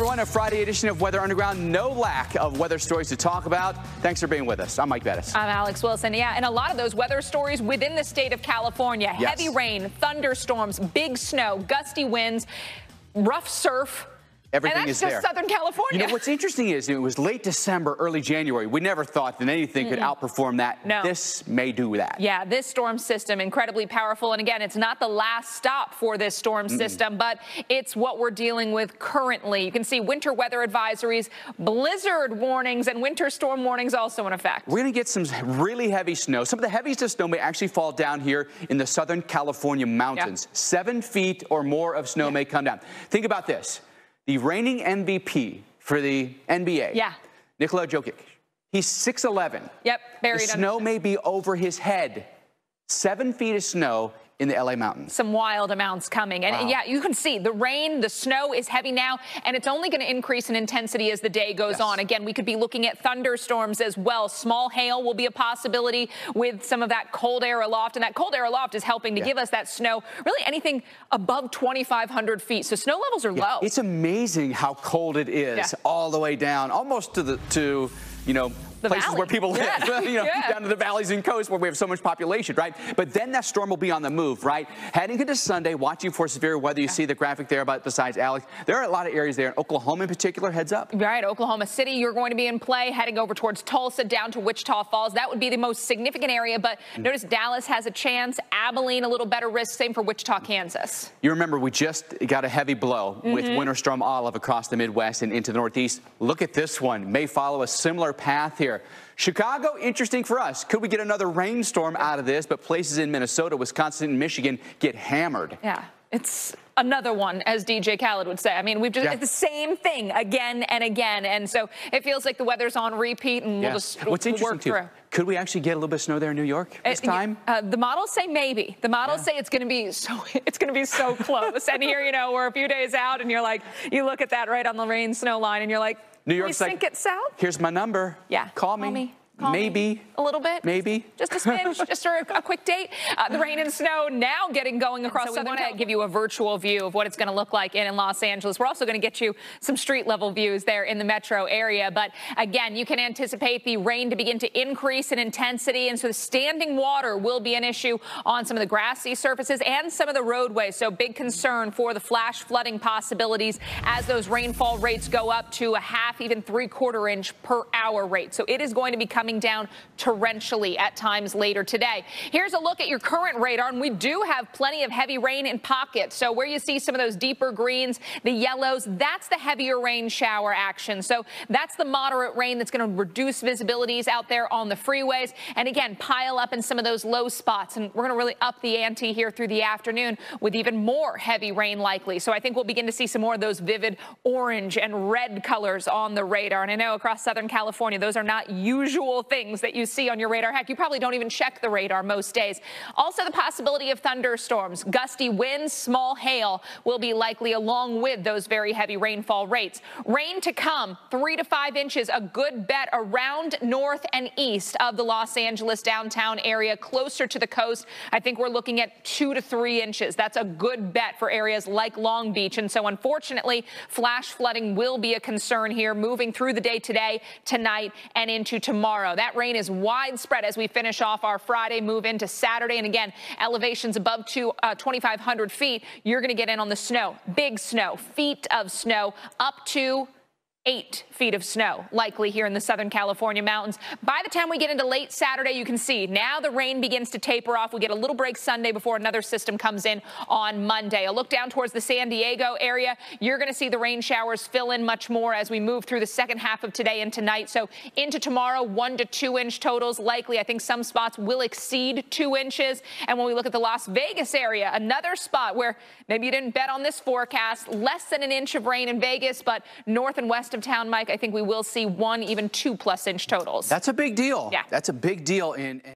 everyone. A Friday edition of Weather Underground. No lack of weather stories to talk about. Thanks for being with us. I'm Mike Bettis. I'm Alex Wilson. Yeah, and a lot of those weather stories within the state of California. Yes. Heavy rain, thunderstorms, big snow, gusty winds, rough surf. Everything is there. Southern California. You know, what's interesting is it was late December, early January. We never thought that anything could outperform that. No. This may do that. Yeah, this storm system, incredibly powerful. And again, it's not the last stop for this storm system, but it's what we're dealing with currently. You can see winter weather advisories, blizzard warnings, and winter storm warnings also in effect. We're going to get some really heavy snow. Some of the heaviest of snow may actually fall down here in the Southern California mountains. 7 feet or more of snow may come down. Think about this. The reigning MVP for the NBA, Nikola Jokic, he's 6'11". Yep, buried under snow may be over his head. 7 feet of snow in the LA mountains. Some wild amounts coming. And yeah, you can see the rain, the snow is heavy now, and it's only going to increase in intensity as the day goes on. Again, we could be looking at thunderstorms as well. Small hail will be a possibility with some of that cold air aloft, and that cold air aloft is helping to give us that snow, really anything above 2,500 feet. So snow levels are low. It's amazing how cold it is all the way down, almost to the places where people live, down to the valleys and coasts where we have so much population, right? But then that storm will be on the move, right? Heading into Sunday, watching for severe weather. You see the graphic there besides Alex. There are a lot of areas there. Oklahoma in particular, heads up. Right, Oklahoma City, you're going to be in play, heading over towards Tulsa, down to Wichita Falls. That would be the most significant area, but notice Dallas has a chance. Abilene, a little better risk. Same for Wichita, Kansas. You remember we just got a heavy blow with Winter Storm Olive across the Midwest and into the Northeast. Look at this one. May follow a similar path here. Chicago, interesting for us. Could we get another rainstorm out of this? But places in Minnesota, Wisconsin, and Michigan get hammered. Yeah, it's another one, as DJ Khaled would say. I mean, we've just it's the same thing again and again. And so it feels like the weather's on repeat, and we'll just work through. Could we actually get a little bit of snow there in New York this time? The models say maybe. The models say it's going to be so close. And here, we're a few days out, and you're like, you look at that right on the rain snow line, and you're like, New York's like, sink it south? Here's my number. Yeah. Call me. Maybe. A little bit. Maybe. Just a smidge, just a quick date. The rain and snow now getting going across Southern California. We want to give you a virtual view of what it's going to look like in Los Angeles. We're also going to get you some street level views there in the metro area. But again, you can anticipate the rain to begin to increase in intensity. And so the standing water will be an issue on some of the grassy surfaces and some of the roadways. So big concern for the flash flooding possibilities as those rainfall rates go up to a half, even 3/4 inch per hour rate. So it is going to be coming down torrentially at times later today. Here's a look at your current radar, and we do have plenty of heavy rain in pockets. So where you see some of those deeper greens, the yellows, that's the heavier rain shower action. So that's the moderate rain that's going to reduce visibilities out there on the freeways, and again, pile up in some of those low spots. And we're going to really up the ante here through the afternoon with even more heavy rain likely. So I think we'll begin to see some more of those vivid orange and red colors on the radar. And I know across Southern California, those are not usual things that you see on your radar. Heck, you probably don't even check the radar most days. Also, the possibility of thunderstorms, gusty winds, small hail will be likely along with those very heavy rainfall rates. Rain to come, 3 to 5 inches, a good bet around north and east of the Los Angeles downtown area, closer to the coast. I think we're looking at 2 to 3 inches. That's a good bet for areas like Long Beach. And so unfortunately, flash flooding will be a concern here moving through the day today, tonight, and into tomorrow. That rain is widespread as we finish off our Friday, move into Saturday. And again, elevations above 2,500 feet, you're going to get in on the snow. Big snow, feet of snow, up to 8 feet of snow likely here in the Southern California mountains. By the time we get into late Saturday, you can see now the rain begins to taper off. We get a little break Sunday before another system comes in on Monday. A look down towards the San Diego area. You're going to see the rain showers fill in much more as we move through the second half of today and tonight. So into tomorrow, 1 to 2 inch totals likely. I think some spots will exceed 2 inches. And when we look at the Las Vegas area, another spot where maybe you didn't bet on this forecast, less than an inch of rain in Vegas, but north and west of town, Mike, I think we will see 1, even 2+ inch totals. That's a big deal. Yeah. That's a big deal in